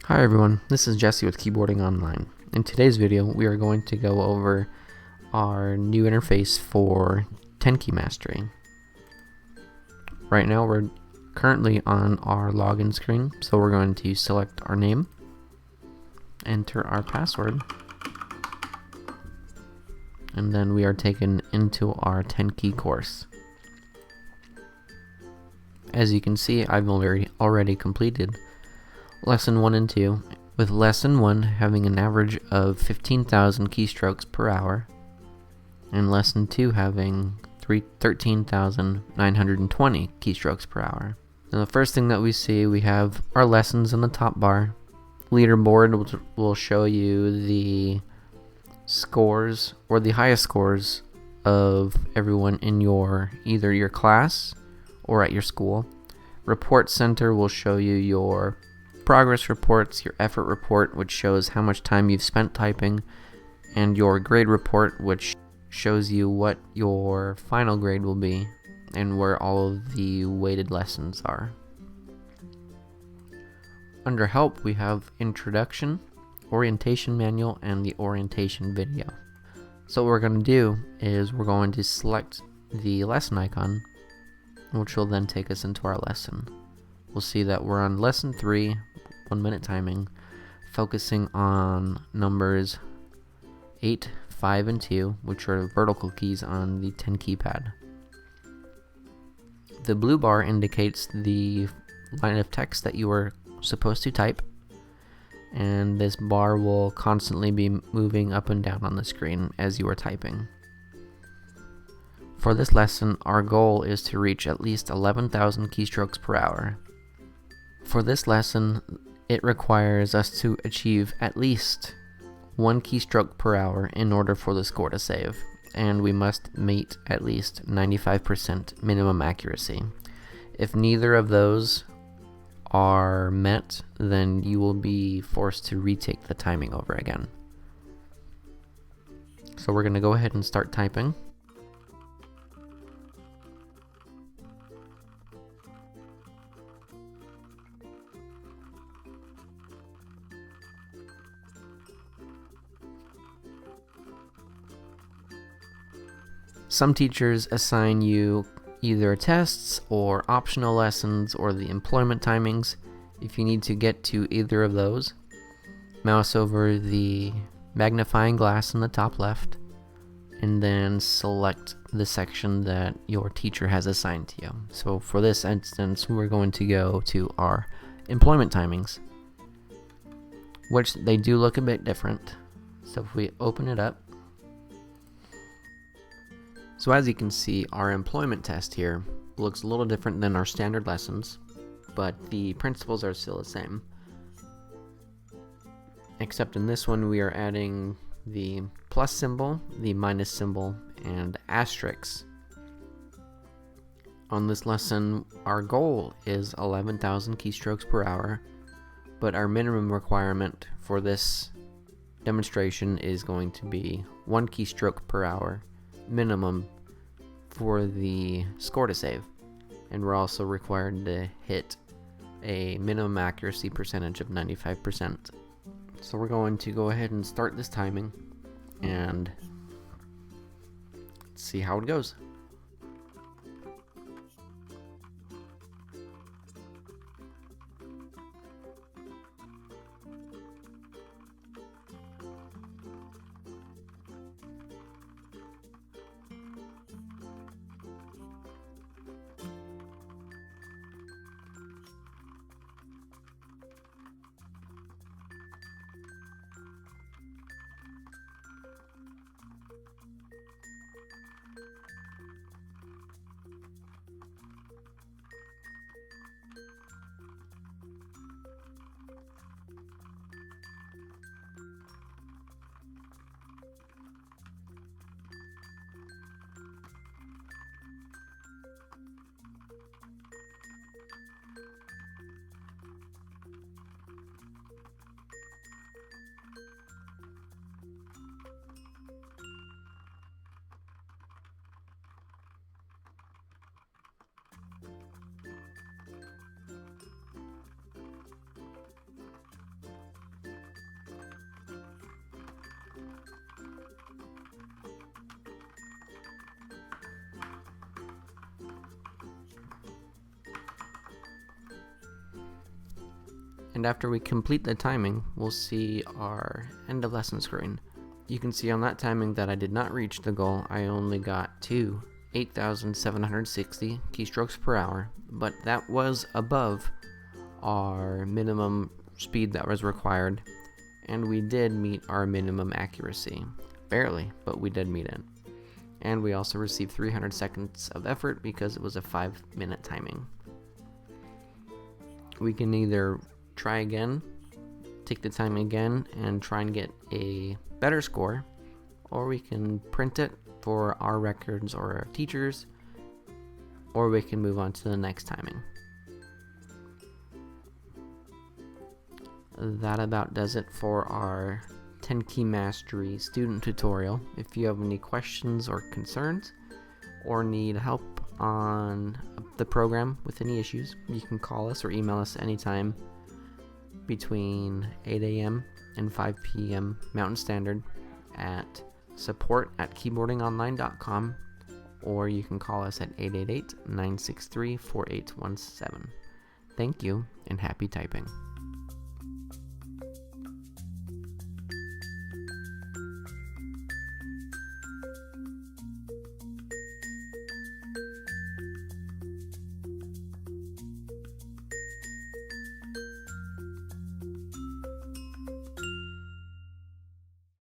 Hi everyone, this is Jesse with Keyboarding Online. In today's video, we are going to go over our new interface for 10-key mastery. Right now we're currently on our login screen, so we're going to select our name, enter our password, and then we are taken into our 10-key course. As you can see, I've already completed Lesson 1 and 2, with Lesson 1 having an average of 15,000 keystrokes per hour, and Lesson 2 having 13,920 keystrokes per hour. Now the first thing that we see, we have our lessons in the top bar. Leaderboard will show you the scores, or the highest scores of everyone in either your class or at your school. Report Center will show you your progress reports, your effort report, which shows how much time you've spent typing, and your grade report, which shows you what your final grade will be and where all of the weighted lessons are. Under Help, we have Introduction, Orientation Manual, and the Orientation Video. So what we're going to do is we're going to select the lesson icon, which will then take us into our lesson. We'll see that we're on Lesson 3, 1 minute timing, focusing on numbers 8, 5, and 2, which are vertical keys on the 10 keypad. The blue bar indicates the line of text that you are supposed to type, and this bar will constantly be moving up and down on the screen as you are typing. For this lesson, our goal is to reach at least 11,000 keystrokes per hour. For this lesson, it requires us to achieve at least 1 keystroke per hour in order for the score to save, and we must meet at least 95% minimum accuracy. If neither of those are met, then you will be forced to retake the timing over again. So we're going to go ahead and start typing. Some teachers assign you either tests or optional lessons or the employment timings. If you need to get to either of those, mouse over the magnifying glass in the top left and then select the section that your teacher has assigned to you. So for this instance, we're going to go to our employment timings, which they do look a bit different. So if we open it up, so as you can see, our employment test here looks a little different than our standard lessons, but the principles are still the same. Except in this one, we are adding the plus symbol, the minus symbol, and asterisks. On this lesson, our goal is 11,000 keystrokes per hour, but our minimum requirement for this demonstration is going to be 1 keystroke per hour minimum for the score to save, and we're also required to hit a minimum accuracy percentage of 95%. So we're going to go ahead and start this timing and see how it goes. And after we complete the timing, we'll see our end of lesson screen. You can see on that timing that I did not reach the goal. I only got to 8,760 keystrokes per hour, but that was above our minimum speed that was required, and we did meet our minimum accuracy. Barely, but we did meet it. And we also received 300 seconds of effort because it was a 5-minute timing. We can either try again, take the time again, and try and get a better score, or we can print it for our records or our teachers, or we can move on to the next timing. That about does it for our 10 Key Mastery student tutorial. If you have any questions or concerns, or need help on the program with any issues, you can call us or email us anytime between 8 a.m. and 5 p.m. Mountain Standard at support@keyboardingonline.com, or you can call us at 888-963-4817. Thank you, and happy typing.